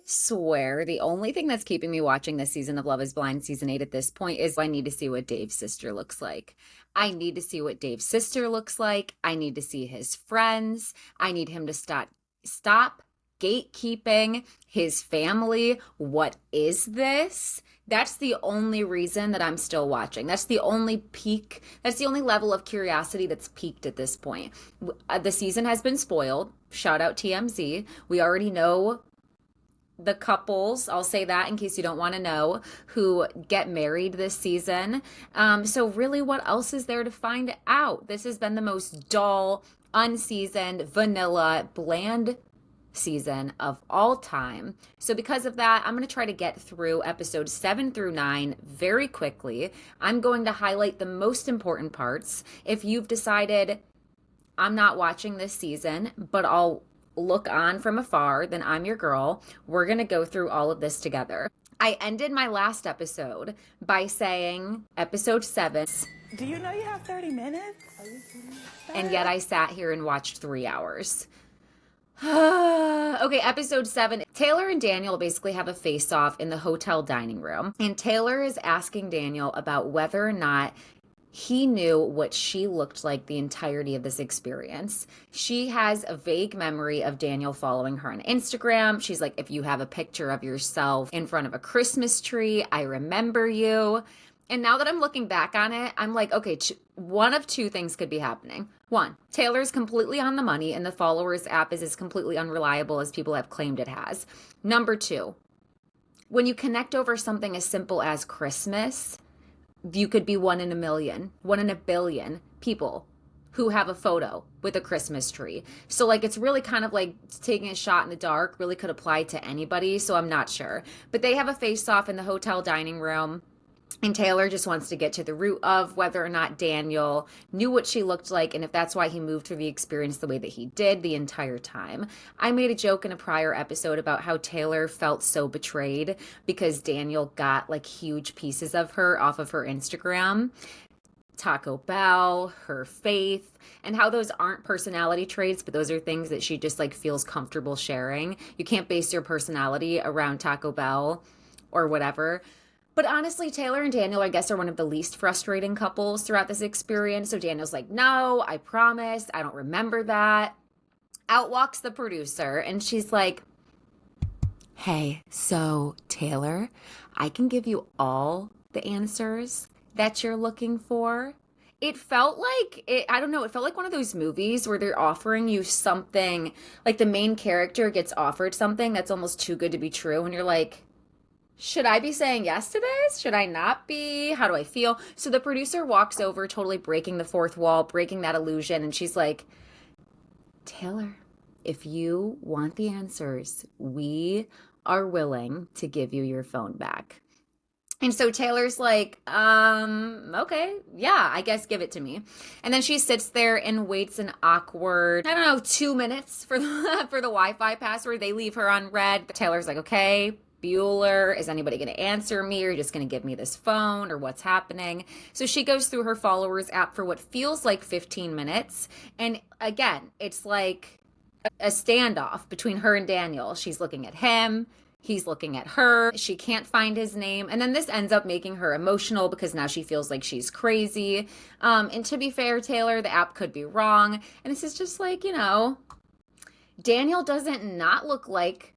swear the only thing that's keeping me watching this season of Love is Blind season 8 at this point is I need to see what Dave's sister looks like. I need to see what Dave's sister looks like. I need to see his friends. I need him to stop gatekeeping his family. What is this? That's the only reason that I'm still watching. That's the only peak. That's the only level of curiosity that's peaked at this point. The season has been spoiled. Shout out TMZ. We already know the couples, I'll say that in case you don't want to know, who get married this season. So really, what else is there to find out? This has been the most dull, unseasoned, vanilla, bland season of all time. So because of that, I'm going to try to get through episodes 7 through 9 very quickly. I'm going to highlight the most important parts. If you've decided I'm not watching this season, but I'll look on from afar, then I'm your girl. We're going to go through all of this together. I ended my last episode by saying, episode 7. Do you know you have 30 minutes? And yet I sat here and watched 3 hours. Okay, episode 7. Taylor and Daniel basically have a face-off in the hotel dining room. And Taylor is asking Daniel about whether or not he knew what she looked like the entirety of this experience. She has a vague memory of Daniel following her on Instagram. She's like, if you have a picture of yourself in front of a Christmas tree, I remember you. And now that I'm looking back on it, I'm like, okay, one of two things could be happening. One, Taylor's completely on the money and the followers app is as completely unreliable as people have claimed it has. Number two, when you connect over something as simple as Christmas, you could be 1 in a million, 1 in a billion people who have a photo with a Christmas tree. So like, it's really kind of like taking a shot in the dark, really could apply to anybody. So I'm not sure, but they have a face off in the hotel dining room. And Taylor just wants to get to the root of whether or not Daniel knew what she looked like and if that's why he moved through the experience the way that he did the entire time. I made a joke in a prior episode about how Taylor felt so betrayed because Daniel got like huge pieces of her off of her Instagram. Taco Bell, her faith, and how those aren't personality traits, but those are things that she just like feels comfortable sharing. You can't base your personality around Taco Bell or whatever. But honestly, Taylor and Daniel, I guess, are one of the least frustrating couples throughout this experience. So Daniel's like, no, I promise, I don't remember that. Out walks the producer, and she's like, hey, so Taylor, I can give you all the answers that you're looking for. It felt like, I don't know, it felt like one of those movies where they're offering you something, like the main character gets offered something that's almost too good to be true, and you're like, should I be saying yes to this? Should I not be? How do I feel? So the producer walks over, totally breaking the fourth wall, breaking that illusion. And she's like, Taylor, if you want the answers, we are willing to give you your phone back. And so Taylor's like, okay, yeah, I guess give it to me. And then she sits there and waits an awkward, 2 minutes for for the Wi-Fi password. They leave her on red. Taylor's like, okay, Bueller, is anybody going to answer me? Or are you just going to give me this phone or what's happening? So she goes through her followers app for what feels like 15 minutes. And again, it's like a standoff between her and Daniel. She's looking at him. He's looking at her. She can't find his name. And then this ends up making her emotional because now she feels like she's crazy. And to be fair, Taylor, the app could be wrong. And this is just like, Daniel doesn't not look like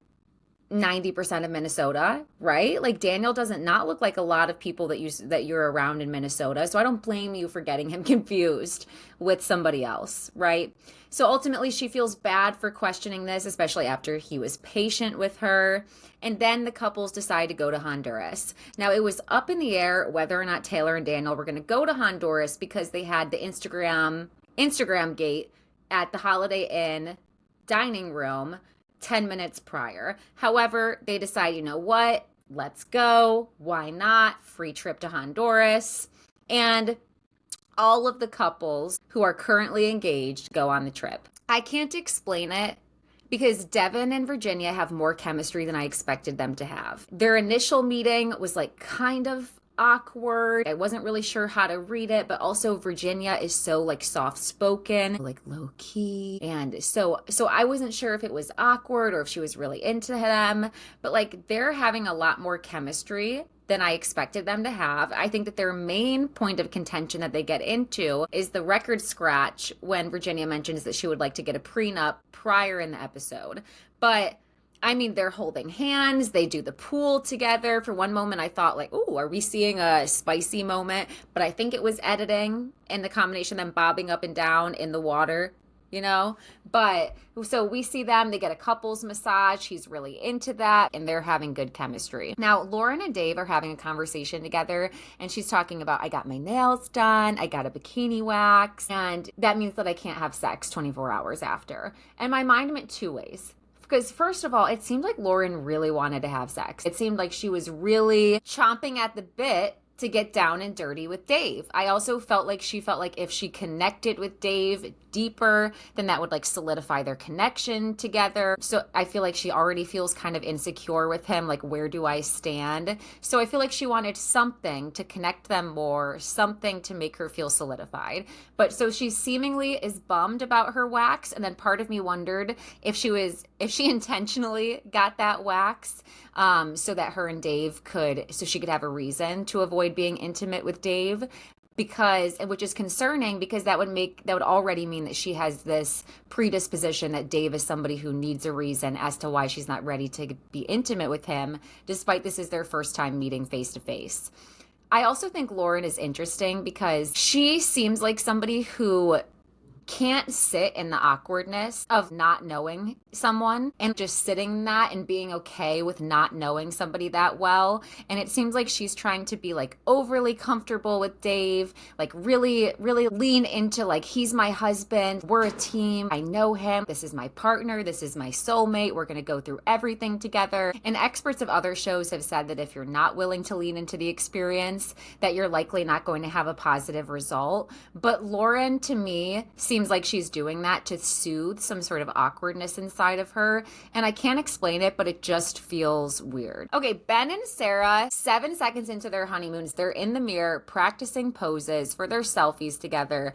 90% of Minnesota, right? Like Daniel doesn't not look like a lot of people that you're around in Minnesota. So I don't blame you for getting him confused with somebody else, right? So ultimately she feels bad for questioning this, especially after he was patient with her. And then the couples decide to go to Honduras. Now it was up in the air whether or not Taylor and Daniel were going to go to Honduras because they had the Instagram gate at the Holiday Inn dining room 10 minutes prior. However, they decide, you know what? Let's go. Why not? Free trip to Honduras. And all of the couples who are currently engaged go on the trip. I can't explain it because Devin and Virginia have more chemistry than I expected them to have. Their initial meeting was like kind of awkward. I wasn't really sure how to read it, but also Virginia is so like soft spoken, like low key. And so I wasn't sure if it was awkward or if she was really into them, but like they're having a lot more chemistry than I expected them to have. I think that their main point of contention that they get into is the record scratch when Virginia mentions that she would like to get a prenup prior in the episode. But I mean, they're holding hands. They do the pool together. For one moment, I thought like, "Oh, are we seeing a spicy moment?" But I think it was editing and the combination of them bobbing up and down in the water, you know? But so we see them, they get a couples massage. He's really into that and they're having good chemistry. Now, Lauren and Dave are having a conversation together and she's talking about, I got my nails done, I got a bikini wax, and that means that I can't have sex 24 hours after. And my mind went two ways. Because first of all, it seemed like Lauren really wanted to have sex. It seemed like she was really chomping at the bit to get down and dirty with Dave. I also felt like she felt like if she connected with Dave deeper, then that would like solidify their connection together. So I feel like she already feels kind of insecure with him, like where do I stand? So I feel like she wanted something to connect them more, something to make her feel solidified. But so she seemingly is bummed about her wax, and then part of me wondered if she intentionally got that wax so that her and Dave so she could have a reason to avoid being intimate with Dave, which is concerning because that would already mean that she has this predisposition that Dave is somebody who needs a reason as to why she's not ready to be intimate with him, despite this is their first time meeting face to face. I also think Lauren is interesting because she seems like somebody who can't sit in the awkwardness of not knowing someone and just sitting in that and being okay with not knowing somebody that well. And it seems like she's trying to be like overly comfortable with Dave, like really, really lean into like, he's my husband, we're a team, I know him, this is my partner, this is my soulmate, we're going to go through everything together. And experts of other shows have said that if you're not willing to lean into the experience, that you're likely not going to have a positive result. But Lauren, to me, seems like she's doing that to soothe some sort of awkwardness inside of her. And I can't explain it, but it just feels weird. Okay, Ben and Sarah, 7 seconds into their honeymoons, they're in the mirror practicing poses for their selfies together.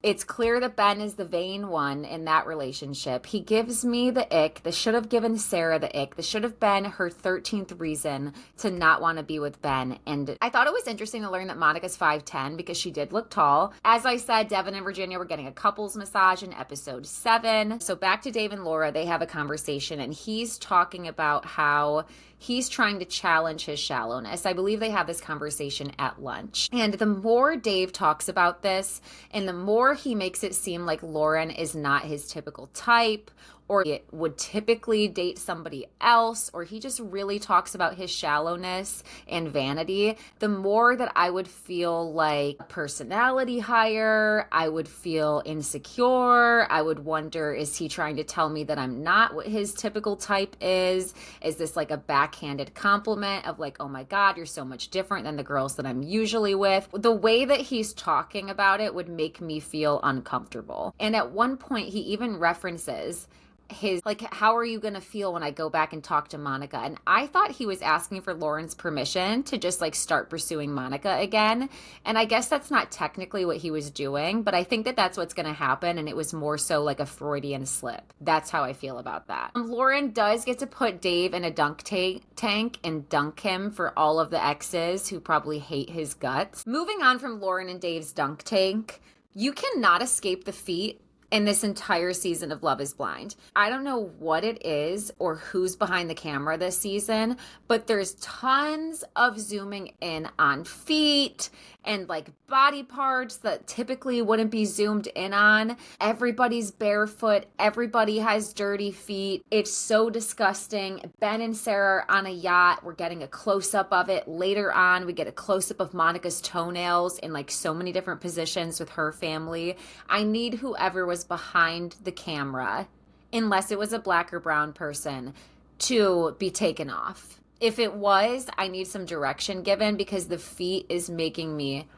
It's clear that Ben is the vain one in that relationship. He gives me the ick. This should have given Sarah the ick. This should have been her 13th reason to not want to be with Ben. And I thought it was interesting to learn that Monica's 5'10" because she did look tall. As I said, Devin and Virginia were getting a couples massage in episode 7. So back to Dave and Laura, they have a conversation and he's talking about how he's trying to challenge his shallowness. I believe they have this conversation at lunch. And the more Dave talks about this, and the more he makes it seem like Lauren is not his typical type, or it would typically date somebody else, or he just really talks about his shallowness and vanity, the more that I would feel like a personality hire, I would feel insecure, I would wonder, is he trying to tell me that I'm not what his typical type is? Is this like a backhanded compliment of like, oh my God, you're so much different than the girls that I'm usually with? The way that he's talking about it would make me feel uncomfortable. And at one point, he even references his like, how are you gonna feel when I go back and talk to Monica? And I thought he was asking for Lauren's permission to just like start pursuing Monica again. And I guess that's not technically what he was doing, but I think that that's what's gonna happen, and it was more so like a Freudian slip. That's how I feel about that. Lauren does get to put Dave in a dunk tank and dunk him for all of the exes who probably hate his guts. Moving on from Lauren and Dave's dunk tank, you cannot escape the feet in this entire season of Love is Blind. I don't know what it is or who's behind the camera this season, but there's tons of zooming in on feet and like body parts that typically wouldn't be zoomed in on. Everybody's barefoot. Everybody has dirty feet. It's so disgusting. Ben and Sarah are on a yacht. We're getting a close-up of it. Later on, we get a close-up of Monica's toenails in like so many different positions with her family. I need whoever was behind the camera, unless it was a black or brown person, to be taken off. If it was, I need some direction given because the feet is making me,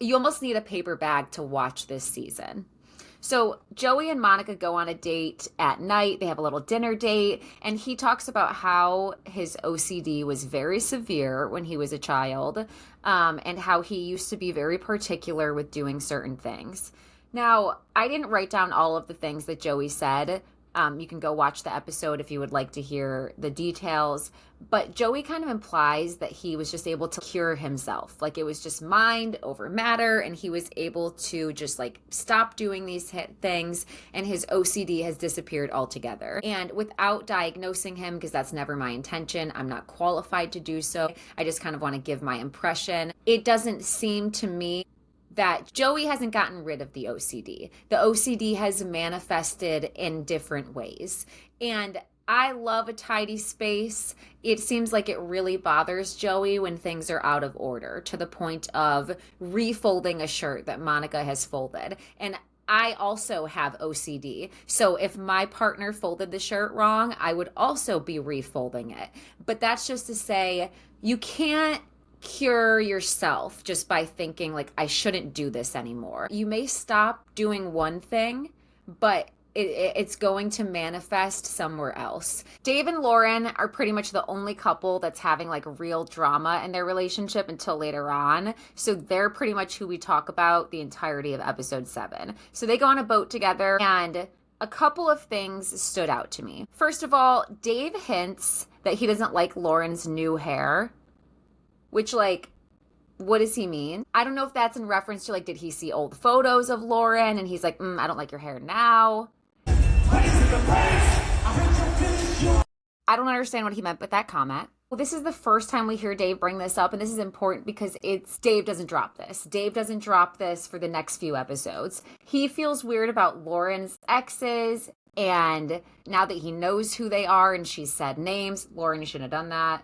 you almost need a paper bag to watch this season. So Joey and Monica go on a date at night. They have a little dinner date, and he talks about how his OCD was very severe when he was a child, and how he used to be very particular with doing certain things. Now, I didn't write down all of the things that Joey said. You can go watch the episode if you would like to hear the details. But Joey kind of implies that he was just able to cure himself. Like it was just mind over matter, and he was able to just like stop doing these things, and his OCD has disappeared altogether. And without diagnosing him, because that's never my intention, I'm not qualified to do so. I just kind of want to give my impression. It doesn't seem to me that Joey hasn't gotten rid of the OCD. The OCD has manifested in different ways. And I love a tidy space. It seems like it really bothers Joey when things are out of order, to the point of refolding a shirt that Monica has folded. And I also have OCD. So if my partner folded the shirt wrong, I would also be refolding it. But that's just to say, you can't cure yourself just by thinking like, I shouldn't do this anymore. You may stop doing one thing, but it's going to manifest somewhere else. Dave and Lauren are pretty much the only couple that's having like real drama in their relationship until later on. So they're pretty much who we talk about the entirety of episode 7. So they go on a boat together, and a couple of things stood out to me. First of all, Dave hints that he doesn't like Lauren's new hair, which, like, what does he mean? I don't know if that's in reference to, like, did he see old photos of Lauren and he's like, I don't like your hair now. I don't understand what he meant with that comment. Well, this is the first time we hear Dave bring this up, and this is important because Dave doesn't drop this. Dave doesn't drop this for the next few episodes. He feels weird about Lauren's exes, and now that he knows who they are and she's said names, Lauren, you shouldn't have done that.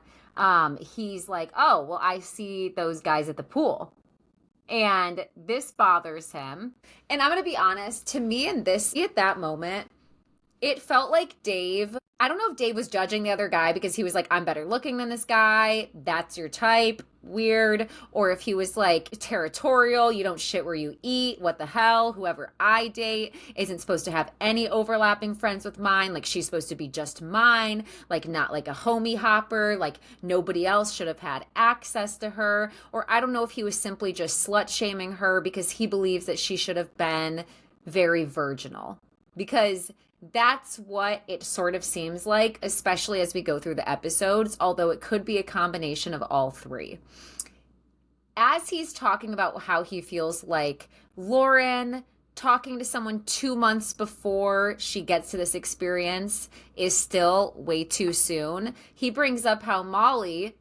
He's like, oh, well, I see those guys at the pool. And this bothers him. And I'm going to be honest, to me at that moment, it felt like Dave, I don't know if Dave was judging the other guy because he was like, I'm better looking than this guy. That's your type. Weird. Or if he was like territorial, you don't shit where you eat. What the hell? Whoever I date isn't supposed to have any overlapping friends with mine. Like she's supposed to be just mine. Like not like a homie hopper. Like nobody else should have had access to her. Or I don't know if he was simply just slut shaming her because he believes that she should have been very virginal. Because that's what it sort of seems like, especially as we go through the episodes, although it could be a combination of all three. As he's talking about how he feels like Lauren talking to someone 2 months before she gets to this experience is still way too soon, he brings up how Molly,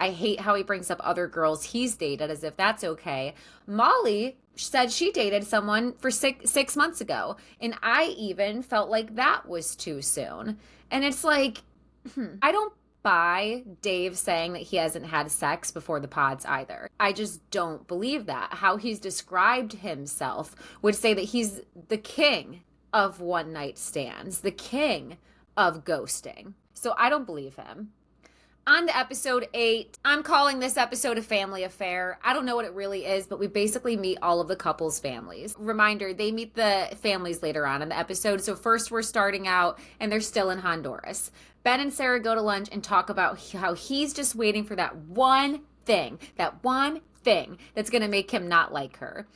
I hate how he brings up other girls he's dated as if that's okay. Molly said she dated someone for 6 months ago, and I even felt like that was too soon. And it's like, I don't buy Dave saying that he hasn't had sex before the pods either. I just don't believe that. How he's described himself would say that he's the king of one night stands, the king of ghosting. So I don't believe him. On to episode 8. I'm calling this episode a family affair. I don't know what it really is, but we basically meet all of the couple's families. Reminder, they meet the families later on in the episode. So first we're starting out and they're still in Honduras. Ben and Sarah go to lunch and talk about how he's just waiting for that one thing that's going to make him not like her.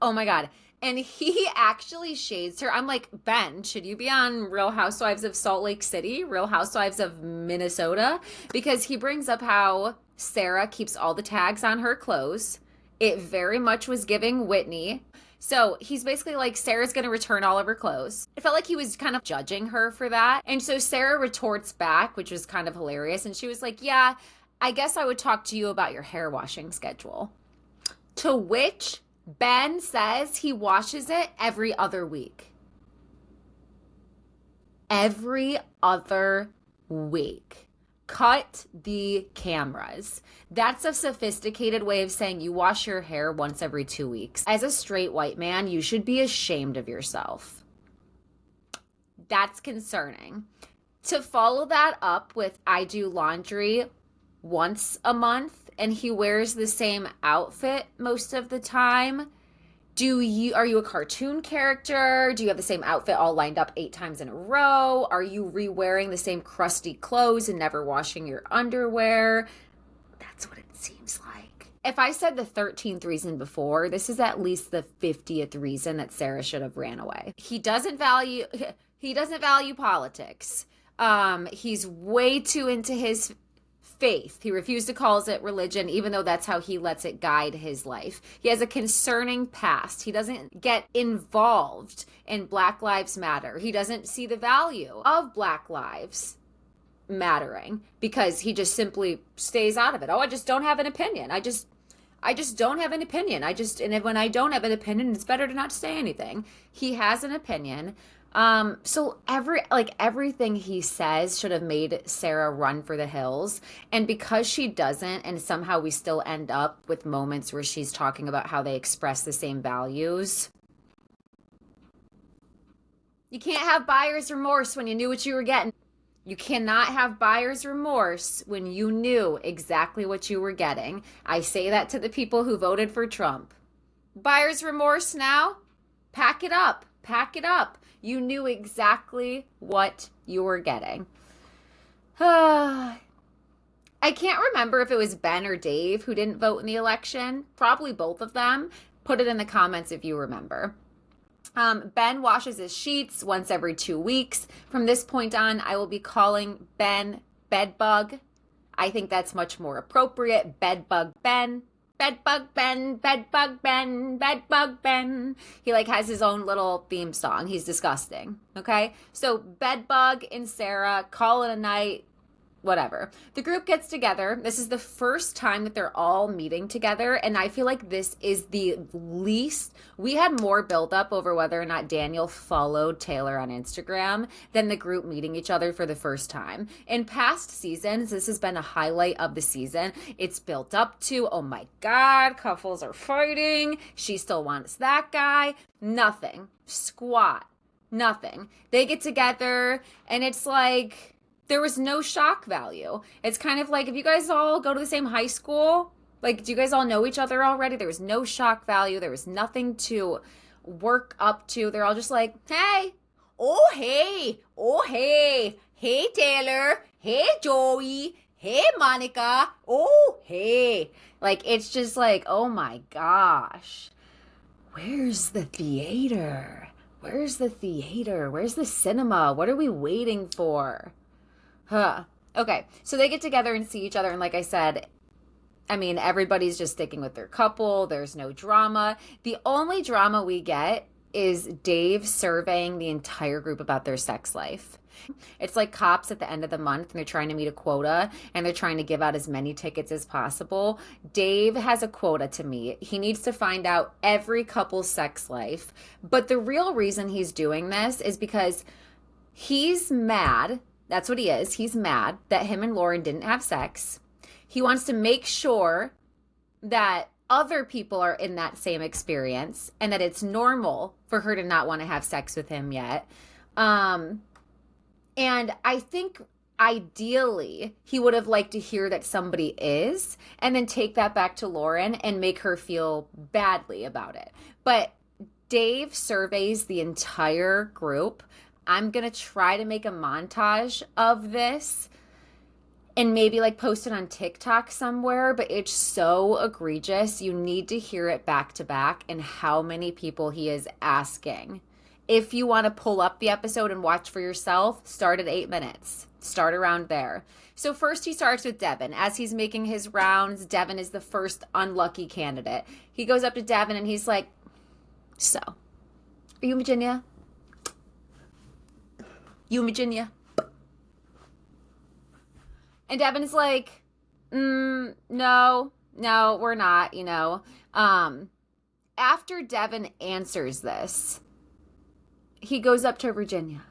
Oh my God. And he actually shades her. I'm like, Ben, should you be on Real Housewives of Salt Lake City? Real Housewives of Minnesota? Because he brings up how Sarah keeps all the tags on her clothes. It very much was giving Whitney. So he's basically like, Sarah's going to return all of her clothes. It felt like he was kind of judging her for that. And so Sarah retorts back, which was kind of hilarious. And she was like, yeah, I guess I would talk to you about your hair washing schedule. To which Ben says he washes it every other week. Every other week. Cut the cameras. That's a sophisticated way of saying you wash your hair once every 2 weeks. As a straight white man, you should be ashamed of yourself. That's concerning. To follow that up with I do laundry once a month and he wears the same outfit most of the time Are you a cartoon character? Do you have the same outfit all lined up 8 times in a row? Are you re-wearing the same crusty clothes and never washing your underwear? That's what it seems like. If I said the 13th reason before, this is at least the 50th reason that Sarah should have ran away. He doesn't value politics. He's way too into his faith. He refused to call it religion, even though that's how he lets it guide his life. He has a concerning past. He doesn't get involved in Black Lives Matter. He doesn't see the value of Black lives mattering because he just simply stays out of it. Oh, I just don't have an opinion. I just don't have an opinion. And when I don't have an opinion, it's better to not say anything. He has an opinion. So everything he says should have made Sarah run for the hills. And because she doesn't, and somehow we still end up with moments where she's talking about how they express the same values. You can't have buyer's remorse when you knew what you were getting. You cannot have buyer's remorse when you knew exactly what you were getting. I say that to the people who voted for Trump. Buyer's remorse now? Pack it up. Pack it up. You knew exactly what you were getting. I can't remember if it was Ben or Dave who didn't vote in the election. Probably both of them. Put it in the comments if you remember. Ben washes his sheets once every 2 weeks. From this point on, I will be calling Ben Bedbug. I think that's much more appropriate. Bedbug Ben. Bedbug Ben, Bedbug Ben, Bedbug Ben. He has his own little theme song. He's disgusting. Okay? So Bedbug and Sarah, call it a night. Whatever. The group gets together. This is the first time that they're all meeting together. And I feel like this is the least. We had more buildup over whether or not Daniel followed Taylor on Instagram than the group meeting each other for the first time. In past seasons, this has been a highlight of the season. It's built up to, oh my God, couples are fighting. She still wants that guy. Nothing. Squat. Nothing. They get together and it's like, there was no shock value. It's kind of like if you guys all go to the same high school, do you guys all know each other already? There was no shock value. There was nothing to work up to. They're all just like, hey, oh, hey, hey, Taylor, hey, Joey, hey, Monica, oh, hey. It's just like, oh my gosh, where's the theater? Where's the theater? Where's the cinema? What are we waiting for? Okay, so they get together and see each other, and like I said, everybody's just sticking with their couple. There's no drama. The only drama we get is Dave surveying the entire group about their sex life. It's like cops at the end of the month, and they're trying to meet a quota, and they're trying to give out as many tickets as possible. Dave has a quota to meet. He needs to find out every couple's sex life, but the real reason he's doing this is because he's mad. That's what he is. He's mad that him and Lauren didn't have sex. He wants to make sure that other people are in that same experience and that it's normal for her to not want to have sex with him yet. And I think ideally he would have liked to hear that somebody is and then take that back to Lauren and make her feel badly about it. But Dave surveys the entire group. I'm going to try to make a montage of this and maybe post it on TikTok somewhere, but it's so egregious. You need to hear it back to back and how many people he is asking. If you want to pull up the episode and watch for yourself, start at 8 minutes. Start around there. So first he starts with Devin. As he's making his rounds, Devin is the first unlucky candidate. He goes up to Devin and he's like, so, are you in Virginia? You in Virginia? And Devin is like, no, we're not, After Devin answers this, he goes up to Virginia.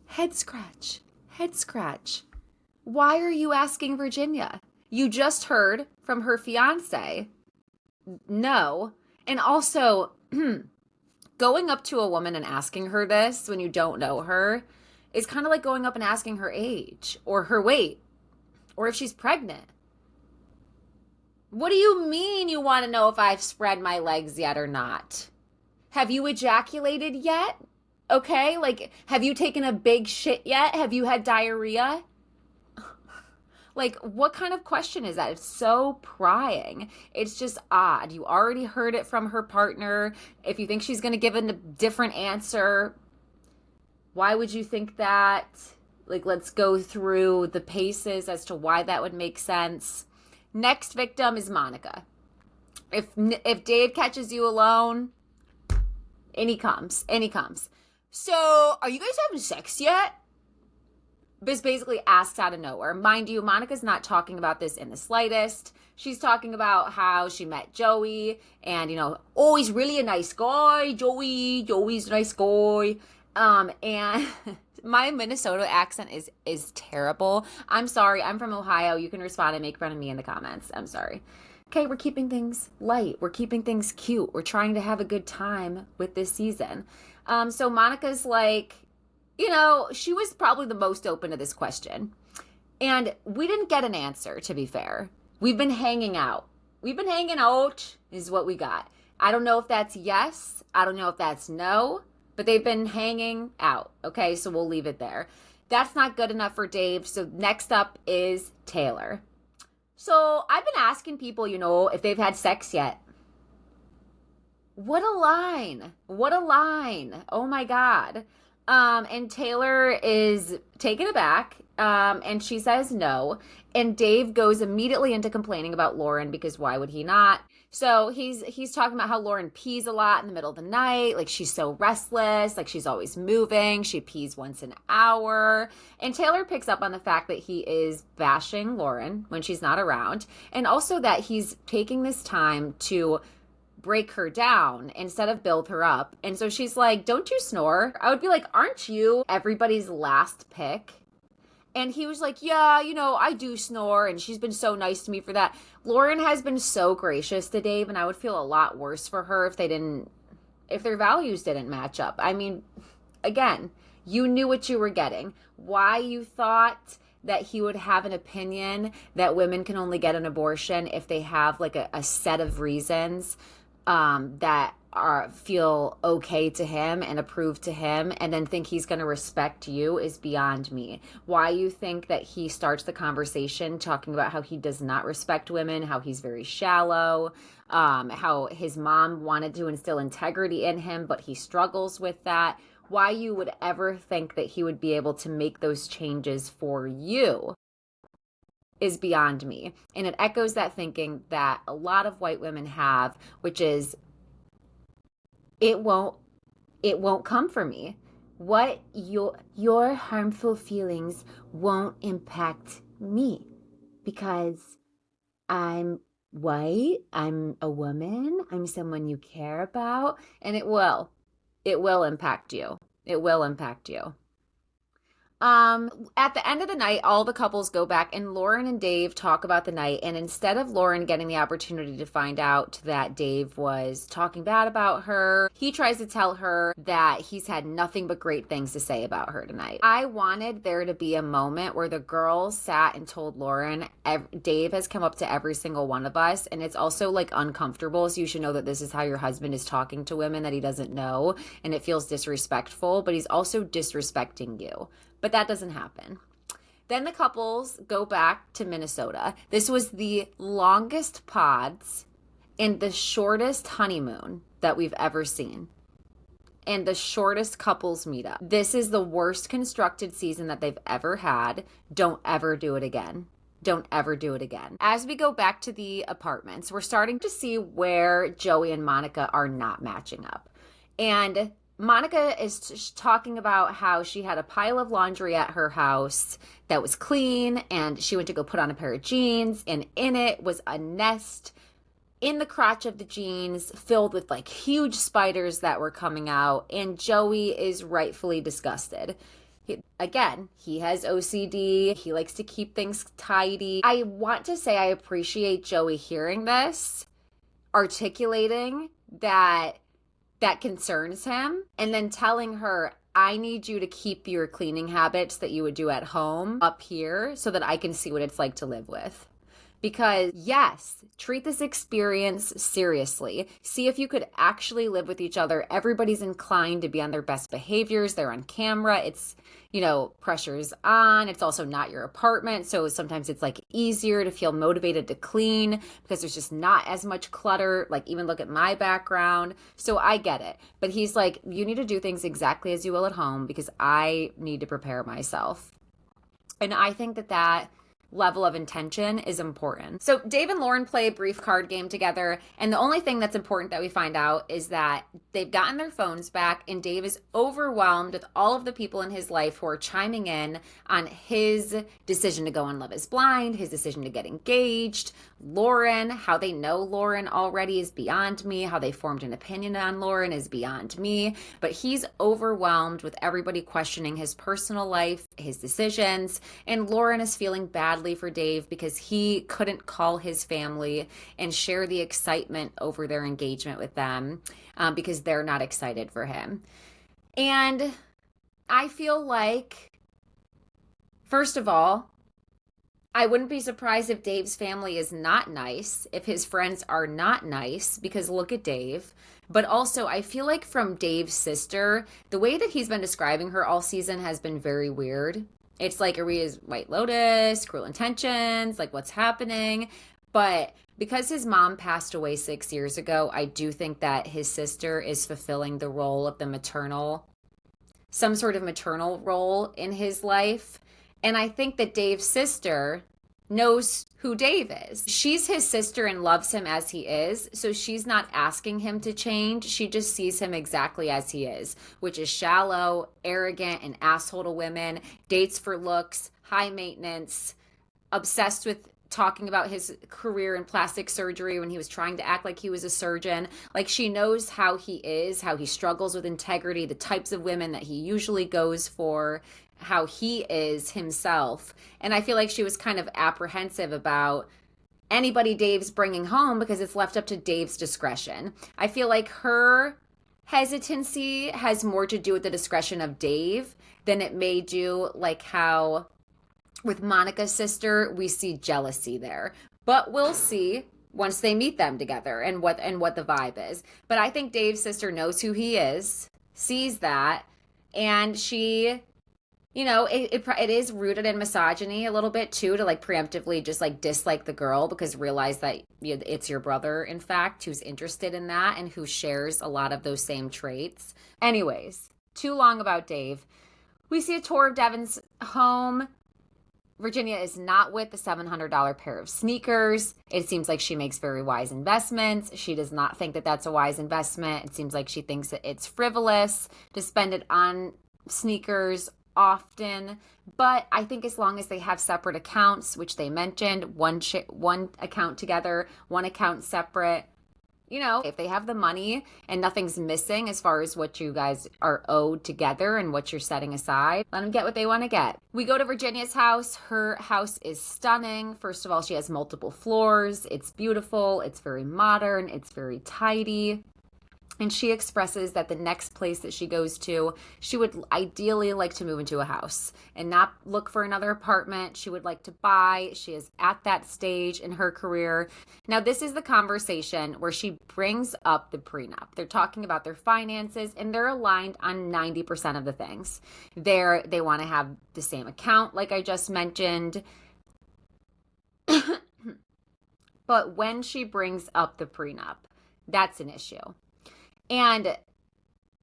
Head scratch. Why are you asking Virginia? You just heard from her fiance. No. And also, going up to a woman and asking her this when you don't know her is kind of like going up and asking her age or her weight or if she's pregnant. What do you mean you want to know if I've spread my legs yet or not? Have you ejaculated yet? Okay, like, have you taken a big shit yet? Have you had diarrhea? Like, what kind of question is that? It's so prying. It's just odd. You already heard it from her partner. If you think she's going to give a different answer, why would you think that? Like, let's go through the paces as to why that would make sense. Next victim is Monica. If Dave catches you alone, in he comes. So, are you guys having sex yet? This basically asks out of nowhere. Mind you, Monica's not talking about this in the slightest. She's talking about how she met Joey and, oh, he's really a nice guy. Joey's a nice guy. And my Minnesota accent is terrible. I'm sorry. I'm from Ohio. You can respond and make fun of me in the comments. I'm sorry. Okay, we're keeping things light. We're keeping things cute. We're trying to have a good time with this season. So Monica's like, she was probably the most open to this question. And we didn't get an answer, to be fair. We've been hanging out. Is what we got. I don't know if that's yes. I don't know if that's no. But they've been hanging out. Okay, so we'll leave it there. That's not good enough for Dave. So next up is Taylor. So I've been asking people, if they've had sex yet. What a line. Oh my God. And Taylor is taken aback, and she says no. And Dave goes immediately into complaining about Lauren because why would he not? So he's talking about how Lauren pees a lot in the middle of the night. Like, she's so restless. Like, she's always moving. She pees once an hour. And Taylor picks up on the fact that he is bashing Lauren when she's not around. And also that he's taking this time to break her down instead of build her up. And so she's like, don't you snore? I would be like, aren't you everybody's last pick? And he was like, yeah, I do snore, and she's been so nice to me for that. Lauren has been so gracious to Dave, and I would feel a lot worse for her if their values didn't match up. I mean, again, you knew what you were getting. Why you thought that he would have an opinion that women can only get an abortion if they have like a set of reasons that feel okay to him and approved to him, and then think he's going to respect you is beyond me. Why you think that he starts the conversation talking about how he does not respect women, how he's very shallow, how his mom wanted to instill integrity in him, but he struggles with that. Why you would ever think that he would be able to make those changes for you is beyond me. And it echoes that thinking that a lot of white women have, which is, it won't come for me. What your harmful feelings won't impact me because I'm white, I'm a woman, I'm someone you care about, and it will impact you. It will impact you. At the end of the night, all the couples go back and Lauren and Dave talk about the night. And instead of Lauren getting the opportunity to find out that Dave was talking bad about her, he tries to tell her that he's had nothing but great things to say about her tonight. I wanted there to be a moment where the girls sat and told Lauren, Dave has come up to every single one of us. And it's also like uncomfortable. So you should know that this is how your husband is talking to women that he doesn't know. And it feels disrespectful, but he's also disrespecting you. But that doesn't happen. Then the couples go back to Minnesota. This was the longest pods and the shortest honeymoon that we've ever seen. And the shortest couples meetup. This is the worst constructed season that they've ever had. Don't ever do it again. Don't ever do it again. As we go back to the apartments, we're starting to see where Joey and Monica are not matching up. And Monica is talking about how she had a pile of laundry at her house that was clean, and she went to go put on a pair of jeans, and in it was a nest in the crotch of the jeans filled with like huge spiders that were coming out, and Joey is rightfully disgusted. He has OCD. He likes to keep things tidy. I want to say I appreciate Joey hearing this, articulating that concerns him, and then telling her, I need you to keep your cleaning habits that you would do at home up here so that I can see what it's like to live with. Because yes, treat this experience seriously. See if you could actually live with each other. Everybody's inclined to be on their best behaviors. They're on camera. It's, pressure's on. It's also not your apartment. So sometimes it's like easier to feel motivated to clean because there's just not as much clutter. Like even look at my background. So I get it. But he's like, you need to do things exactly as you will at home because I need to prepare myself. And I think that level of intention is important. So Dave and Lauren play a brief card game together, and the only thing that's important that we find out is that they've gotten their phones back, and Dave is overwhelmed with all of the people in his life who are chiming in on his decision to go on Love is Blind, his decision to get engaged, Lauren, how they know Lauren already is beyond me, how they formed an opinion on Lauren is beyond me, but he's overwhelmed with everybody questioning his personal life, his decisions, and Lauren is feeling badly for Dave because he couldn't call his family and share the excitement over their engagement with them because they're not excited for him. And I feel like, first of all, I wouldn't be surprised if Dave's family is not nice, if his friends are not nice, because look at Dave. But also, I feel like from Dave's sister, the way that he's been describing her all season has been very weird. It's like, are we his White Lotus, Cruel Intentions, like what's happening? But because his mom passed away 6 years ago, I do think that his sister is fulfilling the role of some sort of maternal role in his life. And I think that Dave's sister knows who Dave is. She's his sister and loves him as he is. So she's not asking him to change. She just sees him exactly as he is, which is shallow, arrogant, and asshole to women, dates for looks, high maintenance, obsessed with talking about his career in plastic surgery when he was trying to act like he was a surgeon. Like she knows how he is, how he struggles with integrity, the types of women that he usually goes for, how he is himself. And I feel like she was kind of apprehensive about anybody Dave's bringing home because it's left up to Dave's discretion. I feel like her hesitancy has more to do with the discretion of Dave than it may do like how with Monica's sister, we see jealousy there. But we'll see once they meet them together and what the vibe is. But I think Dave's sister knows who he is, sees that, and she, it is rooted in misogyny a little bit too, to like preemptively just like dislike the girl because realize that it's your brother, in fact, who's interested in that and who shares a lot of those same traits. Anyways, too long about Dave. We see a tour of Devin's home. Virginia is not with the $700 pair of sneakers. It seems like she makes very wise investments. She does not think that that's a wise investment. It seems like she thinks that it's frivolous to spend it on sneakers often. But I think as long as they have separate accounts, which they mentioned, one account together, one account separate, if they have the money and nothing's missing as far as what you guys are owed together and what you're setting aside, let them get what they want to get. We go to Virginia's house. Her house is stunning. First of all, she has multiple floors. It's beautiful. It's very modern. It's very tidy. And she expresses that the next place that she goes to, she would ideally like to move into a house and not look for another apartment. She would like to buy. She is at that stage in her career. Now, this is the conversation where she brings up the prenup. They're talking about their finances and they're aligned on 90% of the things. They want to have the same account, like I just mentioned. But when she brings up the prenup, that's an issue. And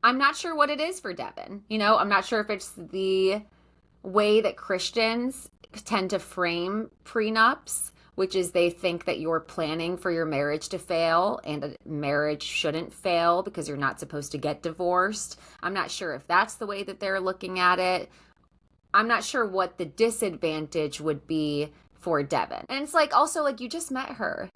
I'm not sure what it is for Devin. I'm not sure if it's the way that Christians tend to frame prenups, which is they think that you're planning for your marriage to fail and a marriage shouldn't fail because you're not supposed to get divorced. I'm not sure if that's the way that they're looking at it. I'm not sure what the disadvantage would be for Devin. And it's like, also, like, you just met her.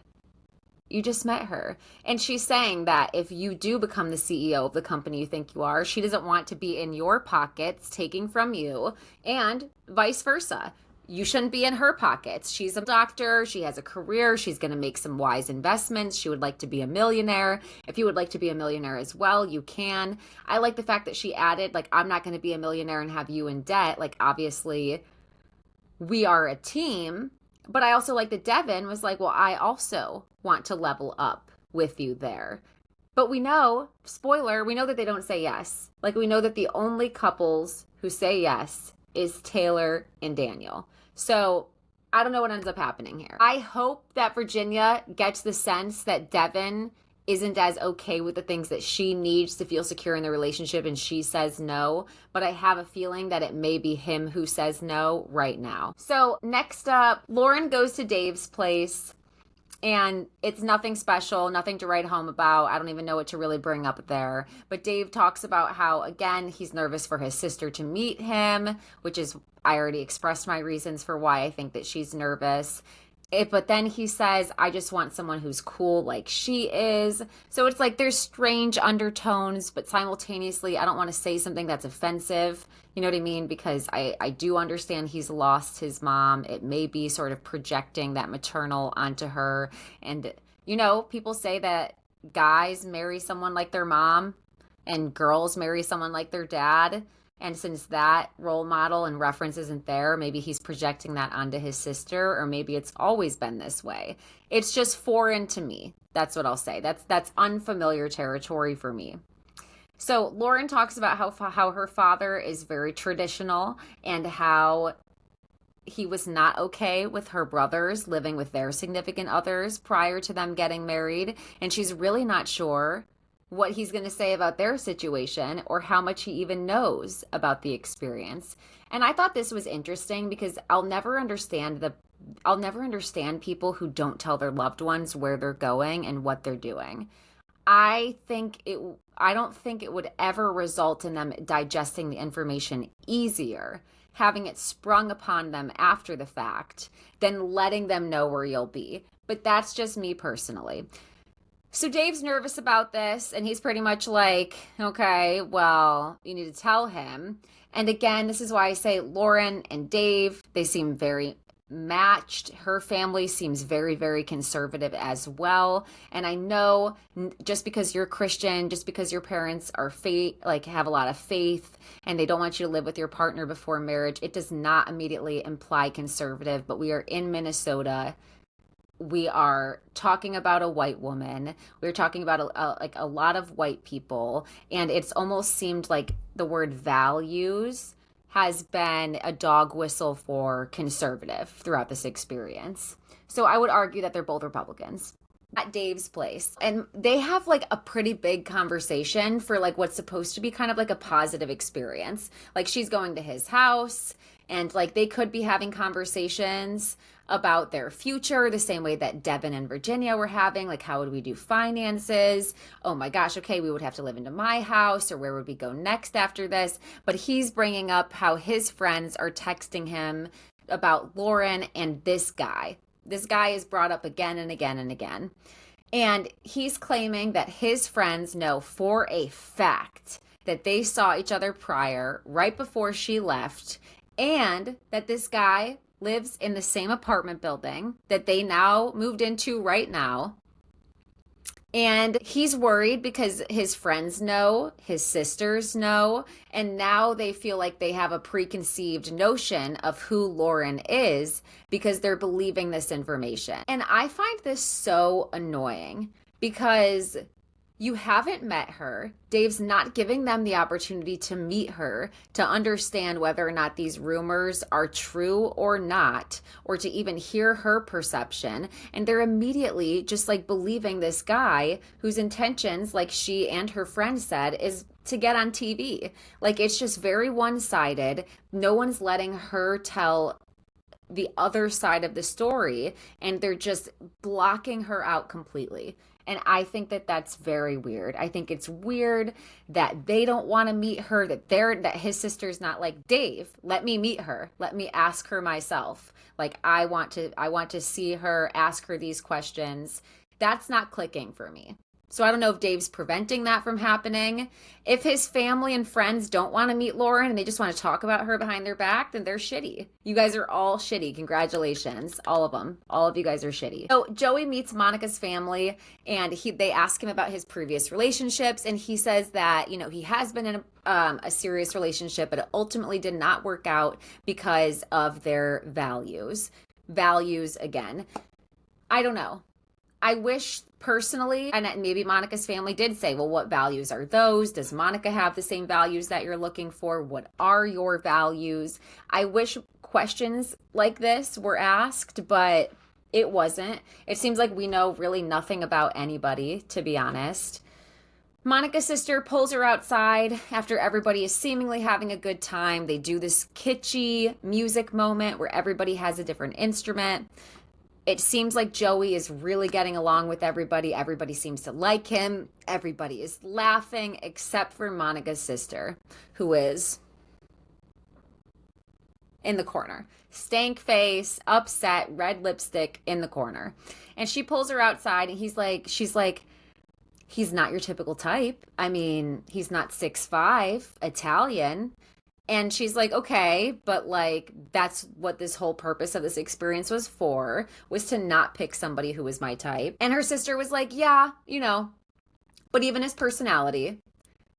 And she's saying that if you do become the CEO of the company you think you are, she doesn't want to be in your pockets taking from you, and vice versa. You shouldn't be in her pockets. She's a doctor. She has a career. She's going to make some wise investments. She would like to be a millionaire. If you would like to be a millionaire as well, you can. I like the fact that she added, like, I'm not going to be a millionaire and have you in debt. Like, obviously, we are a team. But I also like that Devin was like, well, I also want to level up with you there. But we know, spoiler, we know that they don't say yes. Like, we know that the only couples who say yes is Taylor and Daniel. So I don't know what ends up happening here. I hope that Virginia gets the sense that Devin isn't as okay with the things that she needs to feel secure in the relationship and she says no, but I have a feeling that it may be him who says no right now. So next up, Lauren goes to Dave's place. And it's nothing special, nothing to write home about. I don't even know what to really bring up there. But Dave talks about how, again, he's nervous for his sister to meet him, which is, I already expressed my reasons for why I think that she's nervous. But then he says, I just want someone who's cool like she is. So it's like there's strange undertones, but simultaneously, I don't want to say something that's offensive. You know what I mean? Because I do understand he's lost his mom. It may be sort of projecting that maternal onto her. And, you know, people say that guys marry someone like their mom and girls marry someone like their dad. And since that role model and reference isn't there, maybe he's projecting that onto his sister, or maybe it's always been this way. It's just foreign to me. That's what I'll say. That's unfamiliar territory for me. So Lauren talks about how her father is very traditional and how he was not okay with her brothers living with their significant others prior to them getting married. And she's really not sure what he's going to say about their situation or how much he even knows about the experience. And I thought this was interesting because I'll never understand people who don't tell their loved ones where they're going and what they're doing. I don't think it would ever result in them digesting the information easier, having it sprung upon them after the fact, than letting them know where you'll be. But that's just me personally. So Dave's nervous about this, and he's pretty much like, okay, well, you need to tell him. And again, this is why I say Lauren and Dave, they seem very matched. Her family seems very, very conservative as well. And I know just because you're Christian, just because your parents are have a lot of faith and they don't want you to live with your partner before marriage, it does not immediately imply conservative. But we are in Minnesota. We are talking about a white woman. We're talking about a lot of white people. And it's almost seemed like the word values has been a dog whistle for conservative throughout this experience. So I would argue that they're both Republicans. At Dave's place, and they have like a pretty big conversation for like what's supposed to be kind of like a positive experience. Like she's going to his house and like they could be having conversations about their future the same way that Devin and Virginia were having, like how would we do finances? Oh my gosh, okay, we would have to live into my house, or where would we go next after this? But he's bringing up how his friends are texting him about Lauren and this guy. This guy is brought up again and again and again. And he's claiming that his friends know for a fact that they saw each other prior, right before she left, and that this guy lives in the same apartment building that they now moved into right now. And he's worried because his friends know, his sisters know, and now they feel like they have a preconceived notion of who Lauren is because they're believing this information. And I find this so annoying because you haven't met her. Dave's not giving them the opportunity to meet her, to understand whether or not these rumors are true or not, or to even hear her perception. And they're immediately just like believing this guy whose intentions, like she and her friend said, is to get on TV. Like it's just very one-sided. No one's letting her tell the other side of the story, and they're just blocking her out completely. And I think that that's very weird. I think it's weird that they don't want to meet her, that his sister's not like, Dave, let me meet her. Let me ask her myself. Like I want to see her, ask her these questions. That's not clicking for me. So I don't know if Dave's preventing that from happening. If his family and friends don't want to meet Lauren and they just want to talk about her behind their back, then they're shitty. You guys are all shitty. Congratulations. All of them. All of you guys are shitty. So Joey meets Monica's family and they ask him about his previous relationships. And he says that, he has been in a serious relationship, but it ultimately did not work out because of their values. values again. I don't know. I wish personally, and maybe Monica's family did say, well, what values are those? Does Monica have the same values that you're looking for? What are your values? I wish questions like this were asked, but it wasn't. It seems like we know really nothing about anybody, to be honest. Monica's sister pulls her outside after everybody is seemingly having a good time. They do this kitschy music moment where everybody has a different instrument. It seems like Joey is really getting along with everybody. Everybody seems to like him. Everybody is laughing except for Monica's sister, who is in the corner. Stank face, upset, red lipstick in the corner. And she pulls her outside and she's like, he's not your typical type. I mean, he's not 6'5", Italian. And she's like, okay, but like, that's what this whole purpose of this experience was to not pick somebody who was my type. And her sister was like, yeah, but even his personality,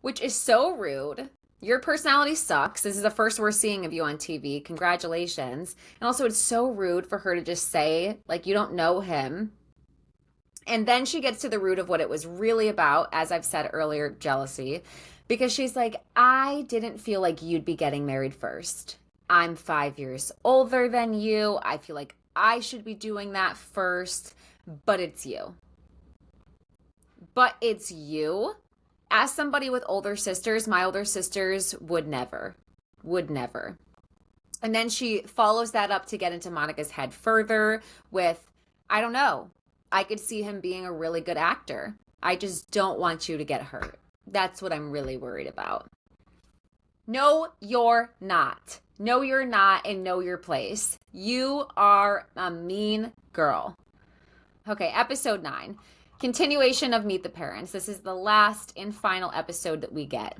which is so rude. Your personality sucks. This is the first we're seeing of you on TV. Congratulations. And also, it's so rude for her to just say, like, you don't know him. And then she gets to the root of what it was really about, as I've said earlier, jealousy. Because she's like, I didn't feel like you'd be getting married first. I'm 5 years older than you. I feel like I should be doing that first, but it's you. But it's you. As somebody with older sisters, my older sisters would never. And then she follows that up to get into Monica's head further with, I don't know. I could see him being a really good actor. I just don't want you to get hurt. That's what I'm really worried about. No, you're not. No, you're not, and know your place. You are a mean girl. Okay, episode 9. Continuation of Meet the Parents. This is the last and final episode that we get.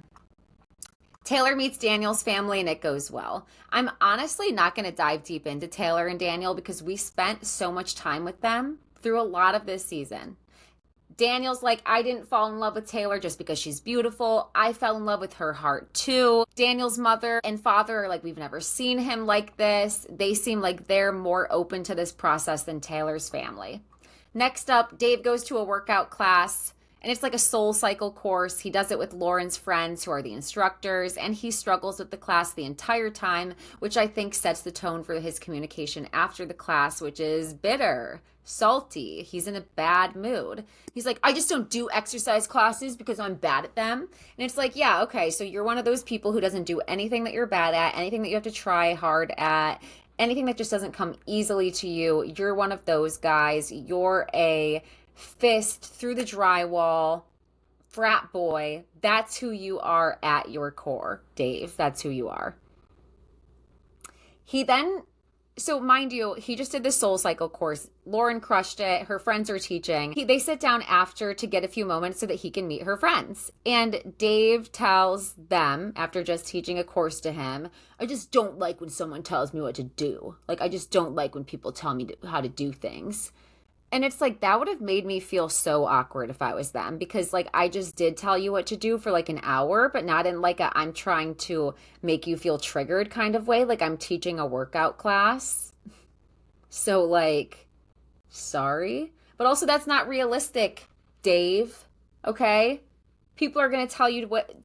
Taylor meets Daniel's family and it goes well. I'm honestly not going to dive deep into Taylor and Daniel because we spent so much time with them through a lot of this season. Daniel's like, I didn't fall in love with Taylor just because she's beautiful. I fell in love with her heart too. Daniel's mother and father are like, we've never seen him like this. They seem like they're more open to this process than Taylor's family. Next up, Dave goes to a workout class. And it's like a soul cycle course. He does it with Lauren's friends who are the instructors, and he struggles with the class the entire time, which I think sets the tone for his communication after the class, which is bitter, salty. He's in a bad mood. He's like, I just don't do exercise classes because I'm bad at them. And it's like, yeah, okay, so you're one of those people who doesn't do anything that you're bad at, anything that you have to try hard at, anything that just doesn't come easily to you. You're one of those guys. You're a fist through the drywall frat boy. That's who you are at your core, Dave. That's who you are. So mind you, he just did the soul cycle course. Lauren crushed it. Her friends are teaching. They sit down after to get a few moments so that he can meet her friends. And Dave tells them, after just teaching a course to him, I just don't like when someone tells me what to do. Like, I just don't like when people tell me how to do things. And it's like, that would have made me feel so awkward if I was them, because like, I just did tell you what to do for like an hour, but not in like I'm trying to make you feel triggered kind of way. Like I'm teaching a workout class. So like, sorry, but also that's not realistic, Dave. Okay. People are going to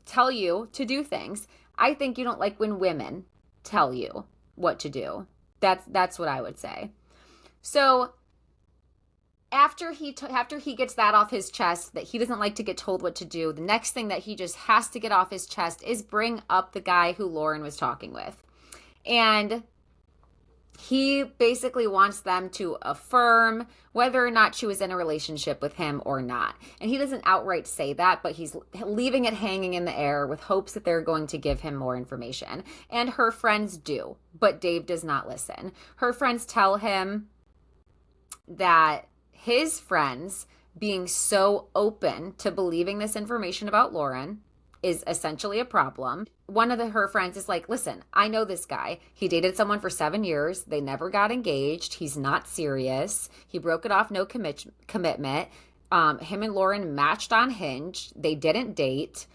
tell you to do things. I think you don't like when women tell you what to do. That's what I would say. So after he gets that off his chest, that he doesn't like to get told what to do, the next thing that he just has to get off his chest is bring up the guy who Lauren was talking with. And he basically wants them to affirm whether or not she was in a relationship with him or not. And he doesn't outright say that, but he's leaving it hanging in the air with hopes that they're going to give him more information. And her friends do, but Dave does not listen. Her friends tell him that his friends being so open to believing this information about Lauren is essentially a problem. One of her friends is like, listen, I know this guy. He dated someone for 7 years. They never got engaged. He's not serious. He broke it off, no commitment. Him and Lauren matched on Hinge. They didn't date.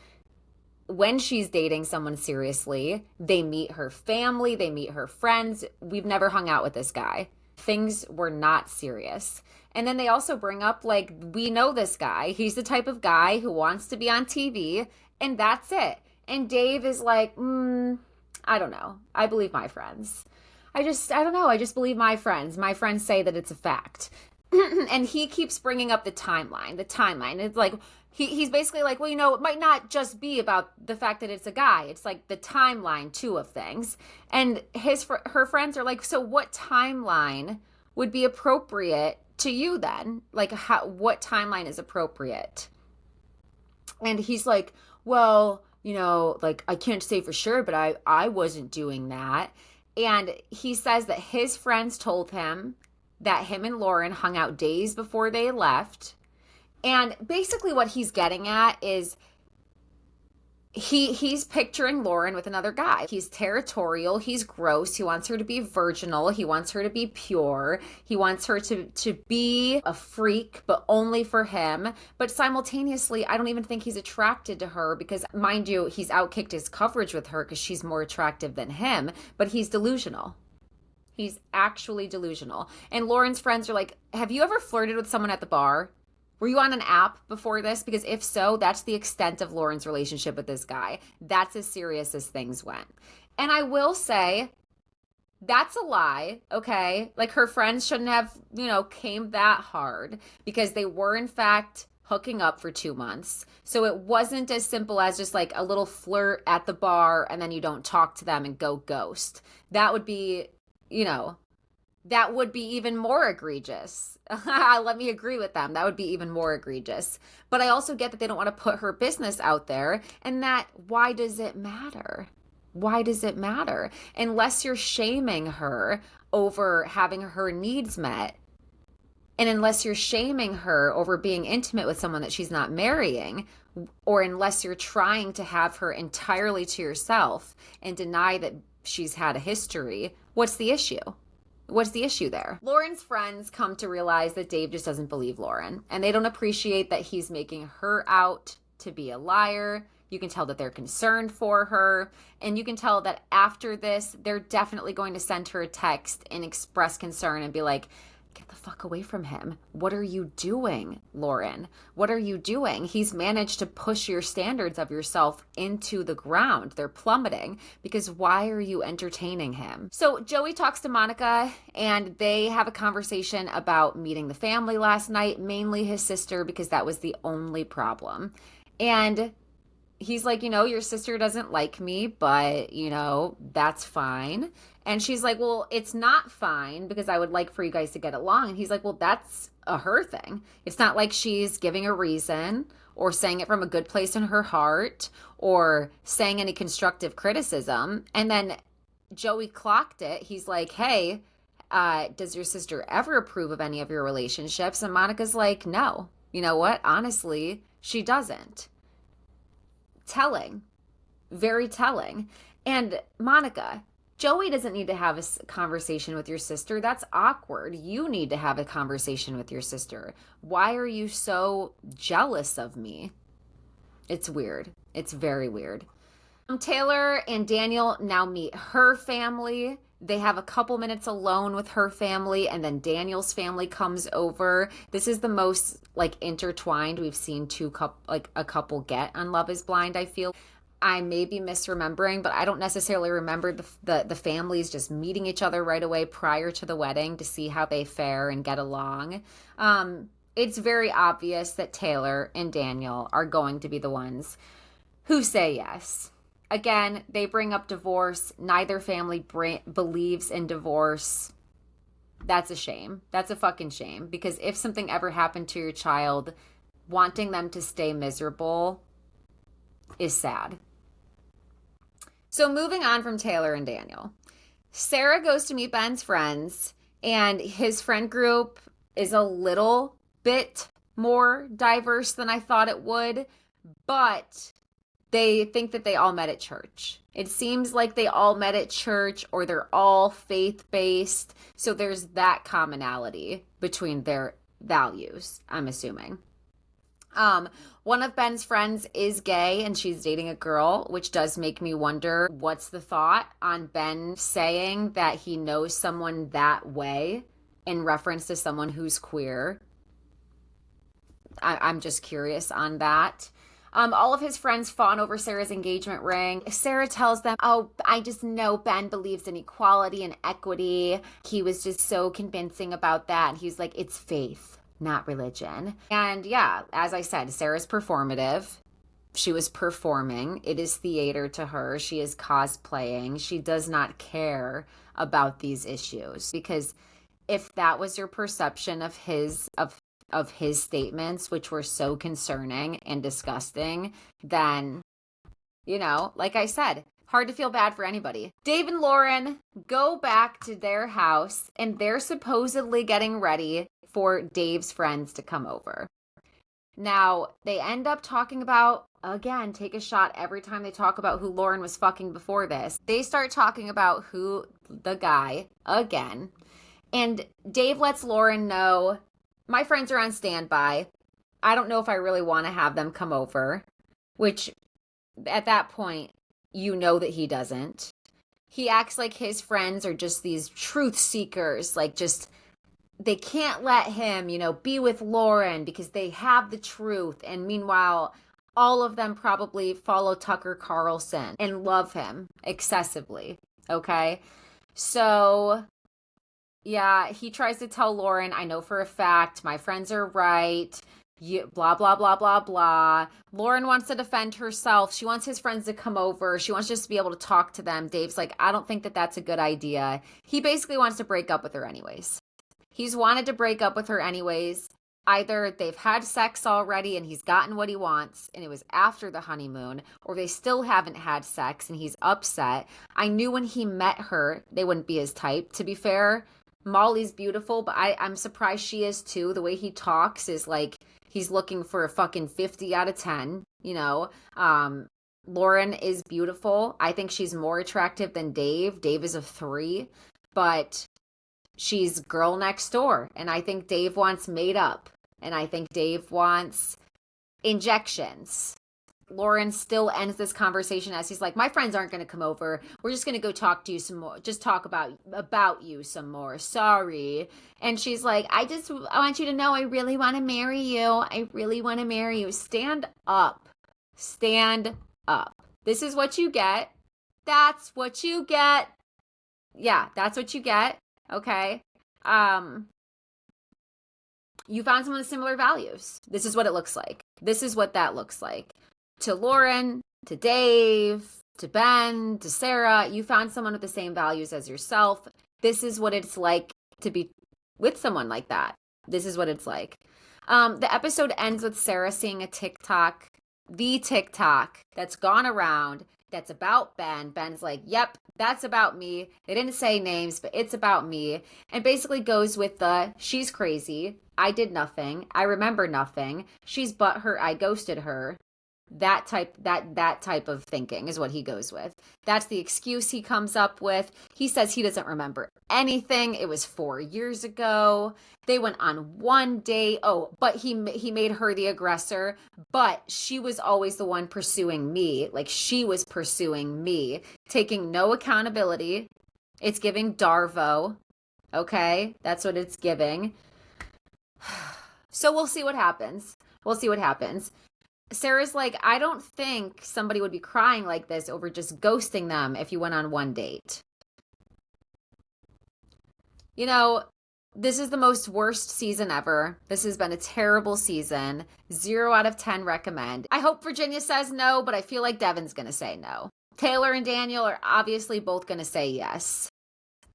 When she's dating someone seriously, they meet her family. They meet her friends. We've never hung out with this guy. things were not serious. And then they also bring up, like, we know this guy. He's the type of guy who wants to be on TV, and that's it. And Dave is like, I don't know. I believe my friends. I don't know. I just believe my friends. My friends say that it's a fact. And he keeps bringing up the timeline. The timeline. It's like, he's basically like, well, it might not just be about the fact that it's a guy. It's like the timeline, too, of things. And her friends are like, so what timeline would be appropriate to you then? Like, what timeline is appropriate? And he's like, well, like, I can't say for sure, but I wasn't doing that. And he says that his friends told him that him and Lauren hung out days before they left. And basically what he's getting at is he's picturing Lauren with another guy. He's territorial. He's gross. He wants her to be virginal. He wants her to be pure. He wants her to be a freak, but only for him. But simultaneously, I don't even think he's attracted to her because, mind you, he's outkicked his coverage with her because she's more attractive than him. But he's delusional. He's actually delusional. And Lauren's friends are like, have you ever flirted with someone at the bar? Were you on an app before this? Because if so, that's the extent of Lauren's relationship with this guy. That's as serious as things went. And I will say, that's a lie, okay? Like, her friends shouldn't have, came that hard because they were, in fact, hooking up for 2 months. So it wasn't as simple as just like a little flirt at the bar and then you don't talk to them and go ghost. That would be, that would be even more egregious. Let me agree with them. That would be even more egregious. But I also get that they don't want to put her business out there, and that, why does it matter? Why does it matter? Unless you're shaming her over having her needs met, and unless you're shaming her over being intimate with someone that she's not marrying, or unless you're trying to have her entirely to yourself and deny that she's had a history, what's the issue? What's the issue there? Lauren's friends come to realize that Dave just doesn't believe Lauren, and they don't appreciate that he's making her out to be a liar. You can tell that they're concerned for her, and you can tell that after this, they're definitely going to send her a text and express concern and be like, get the fuck away from him. What are you doing, Lauren? What are you doing? He's managed to push your standards of yourself into the ground. They're plummeting because why are you entertaining him? So Joey talks to Monica and they have a conversation about meeting the family last night, mainly his sister, because that was the only problem. And he's like, your sister doesn't like me, but, that's fine. And she's like, well, it's not fine because I would like for you guys to get along. And he's like, well, that's a her thing. It's not like she's giving a reason or saying it from a good place in her heart or saying any constructive criticism. And then Joey clocked it. He's like, hey, does your sister ever approve of any of your relationships? And Monica's like, no. You know what? Honestly, she doesn't. Telling. Very telling. And Monica, Joey doesn't need to have a conversation with your sister. That's awkward. You need to have a conversation with your sister. Why are you so jealous of me? It's weird. It's very weird. Taylor and Daniel now meet her family. They have a couple minutes alone with her family, and then Daniel's family comes over. This is the most intertwined we've seen a couple get on Love is Blind, I feel. I may be misremembering, but I don't necessarily remember the families just meeting each other right away prior to the wedding to see how they fare and get along. It's very obvious that Taylor and Daniel are going to be the ones who say yes. Again, they bring up divorce. Neither family believes in divorce. That's a shame. That's a fucking shame. Because if something ever happened to your child, wanting them to stay miserable is sad. So moving on from Taylor and Daniel, Sarah goes to meet Ben's friends, and his friend group is a little bit more diverse than I thought it would, but they think that they all met at church. It seems like they all met at church, or they're all faith-based, so there's that commonality between their values, I'm assuming. One of Ben's friends is gay and she's dating a girl, which does make me wonder what's the thought on Ben saying that he knows someone that way in reference to someone who's queer. I'm just curious on that. All of his friends fawn over Sarah's engagement ring. Sarah tells them, oh, I just know Ben believes in equality and equity. He was just so convincing about that. And he's like, it's faith, not religion. And yeah, as I said, Sarah's performative. She was performing. It is theater to her. She is cosplaying. She does not care about these issues, because if that was your perception of his statements, which were so concerning and disgusting, then, like I said, hard to feel bad for anybody. Dave and Lauren go back to their house, and they're supposedly getting ready for Dave's friends to come over. Now, they end up talking about, again, take a shot every time they talk about who Lauren was fucking before this. They start talking about who the guy, again. And Dave lets Lauren know, my friends are on standby. I don't know if I really want to have them come over, which at that point, you know that he doesn't. He acts like his friends are just these truth seekers, like just they can't let him, be with Lauren because they have the truth. And meanwhile, all of them probably follow Tucker Carlson and love him excessively. Okay. So yeah, he tries to tell Lauren, I know for a fact, my friends are right. Blah, blah, blah, blah, blah. Lauren wants to defend herself. She wants his friends to come over. She wants just to be able to talk to them. Dave's like, I don't think that that's a good idea. He basically wants to break up with her anyways. He's wanted to break up with her anyways. Either they've had sex already and he's gotten what he wants and it was after the honeymoon, or they still haven't had sex and he's upset. I knew when he met her, they wouldn't be his type. To be fair, Molly's beautiful, but I'm surprised she is too. The way he talks is like he's looking for a fucking 50 out of 10, Lauren is beautiful. I think she's more attractive than Dave. Dave is a 3, but she's girl next door. And I think Dave wants made up. And I think Dave wants injections. Lauren still ends this conversation as he's like, my friends aren't going to come over. We're just going to go talk to you some more. Just talk about you some more. Sorry. And she's like, I want you to know I really want to marry you. I really want to marry you. Stand up. Stand up. This is what you get. That's what you get. Yeah, that's what you get. Okay. You found someone with similar values. This is what it looks like. This is what that looks like. To Lauren, to Dave, to Ben, to Sarah, you found someone with the same values as yourself. This is what it's like to be with someone like that. This is what it's like. The episode ends with Sarah seeing a TikTok, the TikTok that's gone around that's about Ben. Ben's like, yep, that's about me. They didn't say names, but it's about me. And basically goes with the, she's crazy. I did nothing. I remember nothing. She's butthurt. I ghosted her. That type of thinking is what he goes with. That's the excuse he comes up with. He says he doesn't remember anything. It was 4 years ago. They went on one date. Oh, but he made her the aggressor, but she was always the one pursuing me. Like she was pursuing me, taking no accountability. It's giving Darvo. Okay? That's what it's giving. So we'll see what happens. Sarah's like, I don't think somebody would be crying like this over just ghosting them if you went on one date. This is the most worst season ever. This has been a terrible season. 0 out of 10 recommend. I hope Virginia says no, but I feel like Devin's going to say no. Taylor and Daniel are obviously both going to say yes.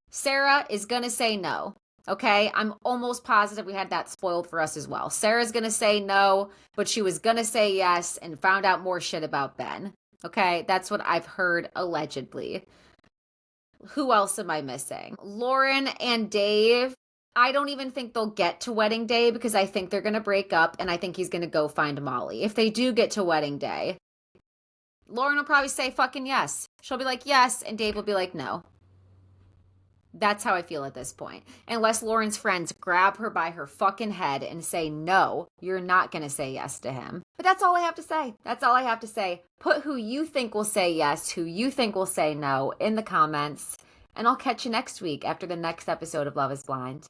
Sarah is going to say no. Okay, I'm almost positive we had that spoiled for us as well. Sarah's going to say no, but she was going to say yes and found out more shit about Ben. Okay, that's what I've heard allegedly. Who else am I missing? Lauren and Dave. I don't even think they'll get to wedding day because I think they're going to break up and I think he's going to go find Molly. If they do get to wedding day, Lauren will probably say fucking yes. She'll be like yes and Dave will be like no. That's how I feel at this point. Unless Lauren's friends grab her by her fucking head and say, no, you're not going to say yes to him. But that's all I have to say. Put who you think will say yes, who you think will say no in the comments. And I'll catch you next week after the next episode of Love is Blind.